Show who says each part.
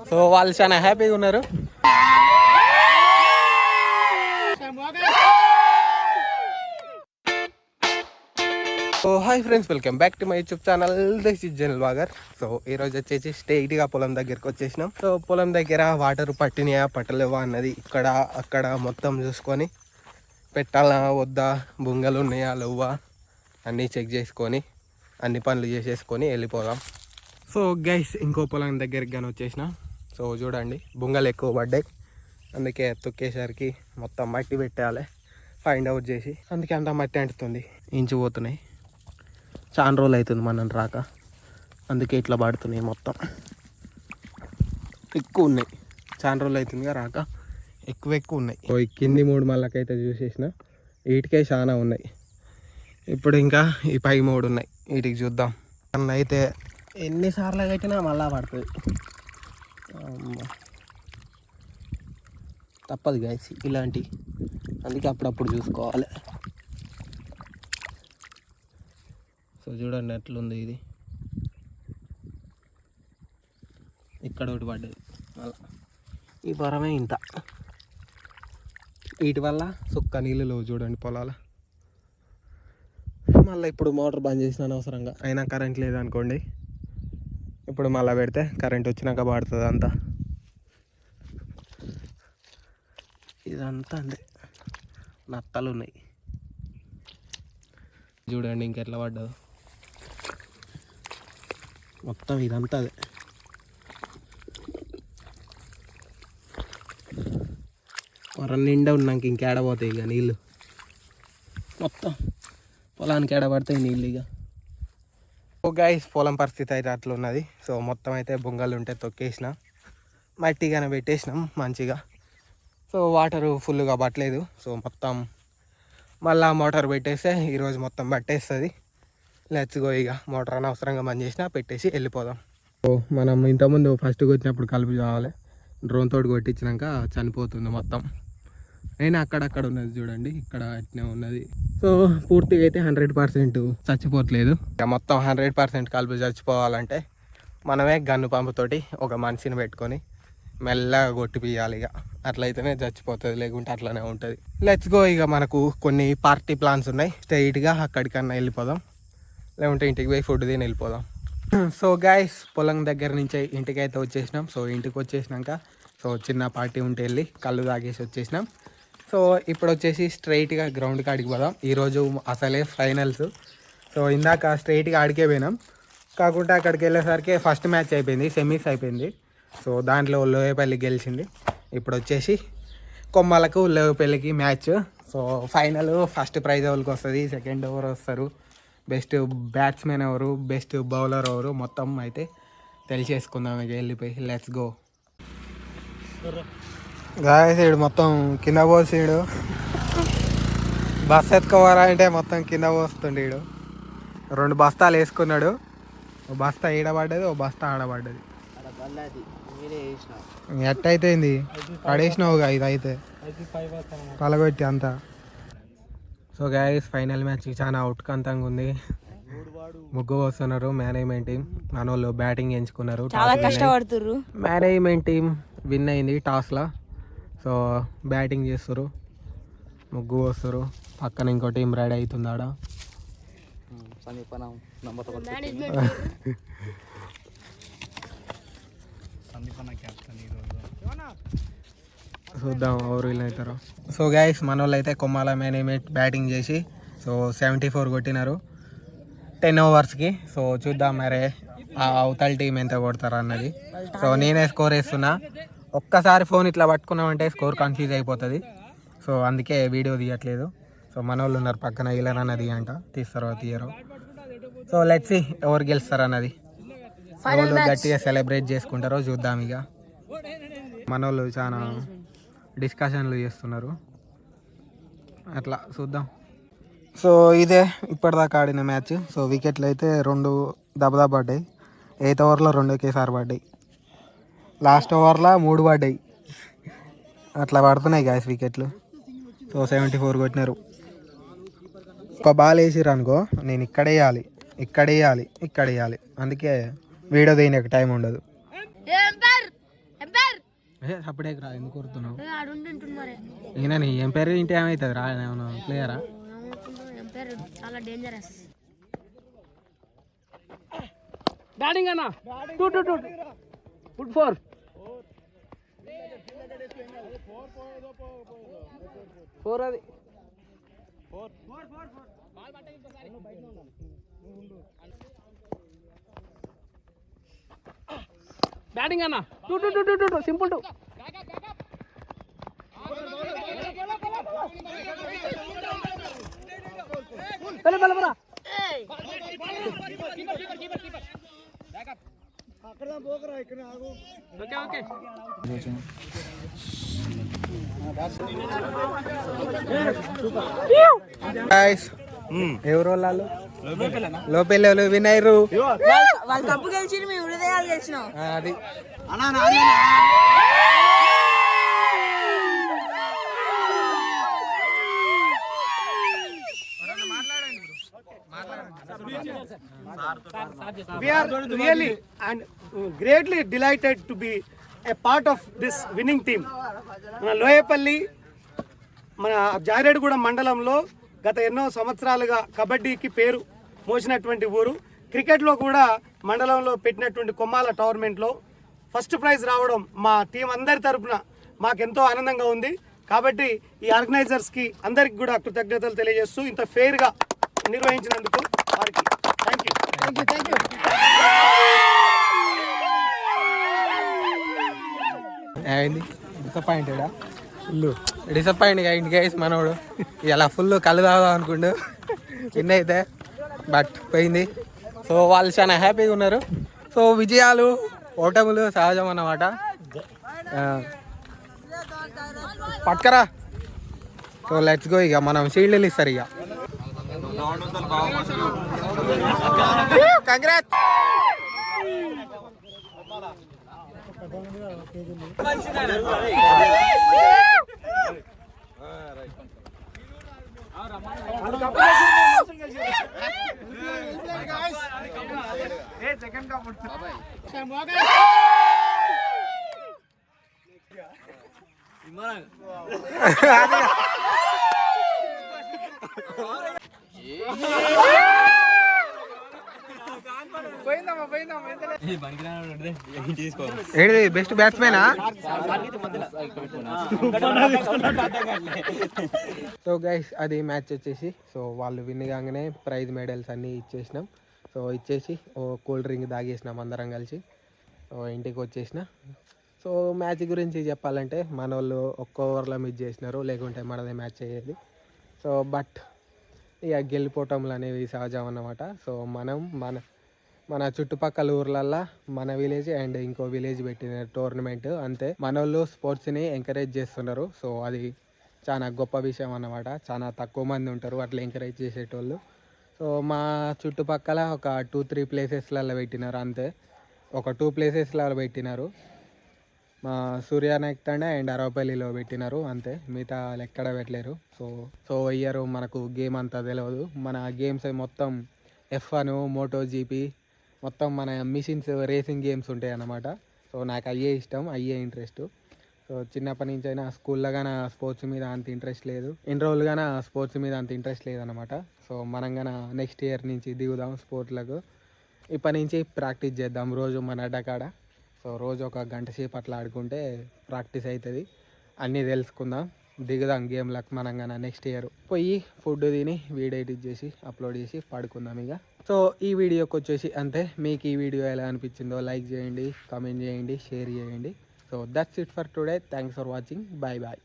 Speaker 1: So వాళ్ళు చాలా హ్యాపీగా ఉన్నారు. So hi friends, welcome back to my YouTube channel this is general vlogger. So ఈరోజు వచ్చేసి స్ట్రైట్గా పొలం దగ్గరికి వచ్చేసినాం. సో పొలం దగ్గర వాటర్ పట్టినాయా పట్టలేవా అన్నది ఇక్కడ అక్కడ మొత్తం చూసుకొని పెట్టాలా వద్దా, బుంగలు ఉన్నాయా లేవా అన్నీ చెక్ చేసుకొని అన్ని పనులు చేసేసుకొని వెళ్ళిపోదాం. సో గైస్ ఇంకో పొలం దగ్గరికి కానీ వచ్చేసిన. సో చూడండి బుంగలు ఎక్కువ పడ్డాయి, అందుకే తొక్కేసరికి మొత్తం మట్టి పెట్టాలి ఫైండ్ అవుట్ చేసి, అందుకే అంత మట్టి అంటుతుంది. ఇంచిపోతున్నాయి, చాలా రోజులు అవుతుంది మనం రాక, అందుకే ఇట్లా పడుతున్నాయి. మొత్తం ఎక్కువ ఉన్నాయి, చాలా రోజులు అవుతుందిగా రాక, ఎక్కువ ఉన్నాయి. ఓ కింది 3 మళ్ళకైతే చూసేసిన, వీటికే చాలా ఉన్నాయి. ఇప్పుడు ఇంకా ఈ పై 3 ఉన్నాయి, వీటికి చూద్దాం. అన్న అయితే ఎన్నిసార్లు కట్టినా మళ్ళా పడుతుంది, తప్పదు గాయస్ ఇలాంటివి, అందుకే అప్పుడప్పుడు చూసుకోవాలి. సో చూడండి ఎట్లుంది ఇది, ఇక్కడ ఒకటి పడ్డది మళ్ళా. ఈ పరమే ఇంత, వీటి వల్ల సుక్క నీళ్ళు లేవు చూడండి పొలాల. మళ్ళీ ఇప్పుడు మోటార్ బంద్ చేసిన అనవసరంగా, అయినా కరెంట్ లేదనుకోండి, ఇప్పుడు మళ్ళీ పెడితే కరెంట్ వచ్చినాక పడుతుంది అంతా. ఇదంతా అంతే, నత్తలు ఉన్నాయి చూడండి ఇంకెట్లా పడ్డదు మొత్తం. ఇదంతా అదే, వరం నిండా ఉన్నాక ఇంకేడబోతాయి ఇక నీళ్ళు, మొత్తం పొలానికి ఏడబడతాయి నీళ్ళు ఇక. ఓ గైస్ పొలం పరిస్థితి అయితే అట్లా ఉన్నది. సో మొత్తం అయితే బొంగలు ఉంటే తొక్కేసిన, మట్టిగానే పెట్టేసినాం మంచిగా. సో వాటరు ఫుల్గా పట్టలేదు. సో మొత్తం మళ్ళా మోటార్ పెట్టేస్తే ఈరోజు మొత్తం పట్టేస్తుంది. లెట్స్ గో, ఇక మోటార్ అనవసరంగా బంద్ చేసినా పెట్టేసి వెళ్ళిపోదాం. సో మనం ఇంతకుముందు ఫస్ట్కి వచ్చినప్పుడు కలుపు కావాలి, డ్రోన్ తోటి కొట్టించినాక చనిపోతుంది మొత్తం. అయినా అక్కడక్కడ ఉన్నది చూడండి, ఇక్కడ అట్నే ఉన్నది. సో పూర్తిగా అయితే 100% చచ్చిపోవట్లేదు. ఇక మొత్తం 100% కలుపు చచ్చిపోవాలంటే మనమే గన్ను పంపుతోటి ఒక మనిషిని పెట్టుకొని మెల్లగా కొట్టిపియాలి. ఇక అట్లయితేనే చచ్చిపోతుంది, లేకుంటే అట్లనే ఉంటుంది. లెట్స్ గో, ఇక మనకు కొన్ని పార్టీ ప్లాన్స్ ఉన్నాయి, స్ట్రైట్గా అక్కడికన్నా వెళ్ళిపోదాం, లేకుంటే ఇంటికి పోయి ఫుడ్ తిని వెళ్ళిపోదాం. సో గైస్ పొలం దగ్గర నుంచి ఇంటికి అయితే వచ్చేసినాం. సో ఇంటికి వచ్చేసినాక సో చిన్న పార్టీ ఉంటే వెళ్ళి కళ్ళు తాగేసి వచ్చేసినాం. సో ఇప్పుడు వచ్చేసి స్ట్రైట్గా గ్రౌండ్ కాడికి పోదాం. ఈరోజు అసలే ఫైనల్స్. సో ఇందాక స్ట్రైట్గా ఆడికే పోయినాం, కాకుంటే అక్కడికి వెళ్ళేసరికి ఫస్ట్ మ్యాచ్ అయిపోయింది, సెమీస్ అయిపోయింది. సో దాంట్లో లోయపల్లి గెలిచింది. ఇప్పుడు వచ్చేసి కొమ్మలకు లోయపల్లికి match. So final first prize ఎవరికి వస్తుంది, సెకండ్ ఎవరు వస్తారు, బెస్ట్ బ్యాట్స్మెన్ ఎవరు, బెస్ట్ బౌలర్ ఎవరు, మొత్తం అయితే తెలిసేసుకుందాం ఇక వెళ్ళిపోయి. Let's go guys. ఈడు మొత్తం కింద పోసిడు, బస్ ఎత్తుకోవాలా అంటే మొత్తం కింద పోస్తుండే. ఈడు 2 బస్తాలు వేసుకున్నాడు, ఓ బస్తా ఈడబడ్డది, ఓ బస్తా ఆడబడ్డది. ఎట్టయిపోయింది, పడేసినావుగా ఇది అయితే పలగొట్టి అంతా. సో గాయస్ ఫైనల్ మ్యాచ్ చాలా అవుట్కంతంగా ఉంది. ముగ్గు వస్తున్నారు మేనేజ్మెంట్ టీం, మన వాళ్ళు బ్యాటింగ్ ఎంచుకున్నారు, చాలా కష్టపడుతున్నారు. మేనేజ్మెంట్ టీం విన్ అయింది టాస్లా. సో బ్యాటింగ్ చేస్తారు, ముగ్గు వస్తారు, పక్కన ఇంకో టీం రెడీ అవుతుంది ఆడ. చూద్దాం ఎవరు వీళ్ళు అవుతారు. సో గైస్ మన వాళ్ళు అయితే కొమ్మాల మేనేజ్మెంట్ బ్యాటింగ్ చేసి సో 74 కొట్టినారు 10 ఓవర్స్కి. సో చూద్దాం మరి అవతల టీం ఎంత కొడతారు అన్నది. సో నేనే స్కోర్ వేస్తున్నా, ఒక్కసారి ఫోన్ ఇట్లా పట్టుకున్నామంటే స్కోర్ కన్ఫ్యూజ్ అయిపోతుంది. సో అందుకే వీడియో తీయట్లేదు. సో మన వాళ్ళు ఉన్నారు పక్కన, ఇలాన్ అన్నది అంట, తీస్తారో తీయరో. సో లెట్స్ సీ ఎవరు గెలుస్తారు అన్నది, వాళ్ళు గట్టిగా సెలబ్రేట్ చేసుకుంటారో చూద్దాం. ఇక మన వాళ్ళు చాలా డిస్కషన్లు చేస్తున్నారు, అట్లా చూద్దాం. సో ఇదే ఇప్పటిదాకా ఆడిన మ్యాచ్. సో వికెట్లు అయితే 2 దెబ్బ పడ్డాయి, 8th ఓవర్లో 2 ఒకేసారి పడ్డాయి, లాస్ట్ ఓవర్లో 3 పడ్డాయి, అట్లా పడుతున్నాయి గాయస్ వికెట్లు. సో 74 కొట్టినారు. ఒక బాల్ వేసిర్రు అనుకో, నేను ఇక్కడ వేయాలి, ఇక్కడ వేయాలి, అందుకే వీడియో తీయడానికి టైం ఉండదు. అప్పుడే రా ఎందుకు కొడుతున్నావు ఈయన నీ ఎంపైర్ ఇంటి ఏమవుతుంది రా ఏమన్నా ప్లేయరా
Speaker 2: చాలా డేంజరస్
Speaker 3: బ్యాటింగ్ అన్న 2 ఫుట్ 4 అది బ్యాటింగ్ అన్న 2 సింపుల్ 2 బల ఓకే
Speaker 1: ఎవరు వాళ్ళు లోపెళ్ళు వినయ్యారు
Speaker 2: వాళ్ళు కప్పు గెలిచి మేము హృదయాలు గెలిచినాం
Speaker 1: అది
Speaker 3: We are really and greatly delighted to be a part of this winning team. మన లోయపల్లి మన జారేడుగూడ మండలంలో గత ఎన్నో సంవత్సరాలుగా కబడ్డీకి పేరు మోసినటువంటి ఊరు. క్రికెట్లో కూడా మండలంలో పెట్టినటువంటి కొమ్మాల టోర్నమెంట్లో ఫస్ట్ ప్రైజ్ రావడం మా టీం అందరి తరపున మాకెంతో ఆనందంగా ఉంది. కాబట్టి ఈ ఆర్గనైజర్స్కి అందరికి కూడా కృతజ్ఞతలు తెలియజేస్తూ ఇంత ఫెయిర్గా నిర్వహించినందుకు వారికి థ్యాంక్ యూ.
Speaker 1: అయింది డిసప్పాయింటెడా ఫుల్ డిసప్పాయింట్ అయింది గైస్ మనోడు ఇలా ఫుల్ కళ్ళు తాగుదాం అనుకుండు విన్ అయితే బట్ పోయింది. సో వాళ్ళు చాలా హ్యాపీగా ఉన్నారు. సో విజయాలు ఓటములు సహజం అన్నమాట. పక్కరా సో లెట్స్ గో. ఇక మనం షీల్డ్లు ఇస్తారు ఇక. కంగ్రాట్స్. ఏంటి బెస్ట్ బ్యాట్స్మెనా? సో గైస్ అది మ్యాచ్ వచ్చేసి సో వాళ్ళు విన్ కాగానే ప్రైజ్ మెడల్స్ అన్నీ ఇచ్చేసినాం. సో ఇచ్చేసి ఓ కూల్ డ్రింక్ తాగేసినాం అందరం కలిసి. సో ఇంటికి వచ్చేసిన. సో మ్యాచ్ గురించి చెప్పాలంటే మన వాళ్ళు ఒక్క ఓవర్లో మిస్ చేసినారు, లేకుంటే మనదే మ్యాచ్ అయ్యేది. సో బట్ ఇక గెలిపోవటంలు అనేవి సహజం అన్నమాట. సో మనం మన చుట్టుపక్కల ఊర్లల్లో మన విలేజ్ అండ్ ఇంకో విలేజ్ పెట్టిన టోర్నమెంట్ అంతే. మన వాళ్ళు స్పోర్ట్స్ని ఎంకరేజ్ చేస్తున్నారు. సో అది చాలా గొప్ప విషయం అన్నమాట. చాలా తక్కువ మంది ఉంటారు అట్లా ఎంకరేజ్ చేసేటోళ్ళు. సో మా చుట్టుపక్కల ఒక 2-3 ప్లేసెస్లలో పెట్టినారు అంతే. ఒక 2 ప్లేసెస్లలో పెట్టినారు. మా సూర్యానాయక్ తండా అండ్ అరవపల్లిలో పెట్టినారు అంతే. మిగతా ఎక్కడ పెట్టలేరు. సో ఇయర్ మనకు గేమ్ అంతా తెలియదు. మన గేమ్స్ మొత్తం F1 MotoGP మొత్తం మన మిషన్స్ రేసింగ్ గేమ్స్ ఉంటాయి అన్నమాట. సో నాకు అయ్యే ఇష్టం, అయ్యే ఇంట్రెస్ట్. సో చిన్నప్పటి నుంచి అయినా స్కూల్లో కానీ స్పోర్ట్స్ మీద అంత ఇంట్రెస్ట్ లేదు, ఇన్ని రోజులు కానీ స్పోర్ట్స్ మీద అంత ఇంట్రెస్ట్ లేదన్నమాట. సో మనం కానీ నెక్స్ట్ ఇయర్ నుంచి దిగుదాం స్పోర్ట్లకు. ఇప్పటి నుంచి ప్రాక్టీస్ చేద్దాం రోజు మన అడ్డకాడ. సో రోజు ఒక గంట సేపు అట్లా ఆడుకుంటే ప్రాక్టీస్ అవుతుంది. అన్నీ తెలుసుకుందాం, దిగుదాం గేమ్లకు మనం కానీ నెక్స్ట్ ఇయర్. పోయి ఫుడ్ తిని వీడియో ఎడిట్ చేసి అప్లోడ్ చేసి పడుకుందాం ఇక. సో ఈ వీడియోకి వచ్చేసి అంతే. మీకు ఈ వీడియో ఎలా అనిపించిందో లైక్ చేయండి, కామెంట్ చేయండి, షేర్ చేయండి. So that's it for today. Thanks for watching. Bye bye.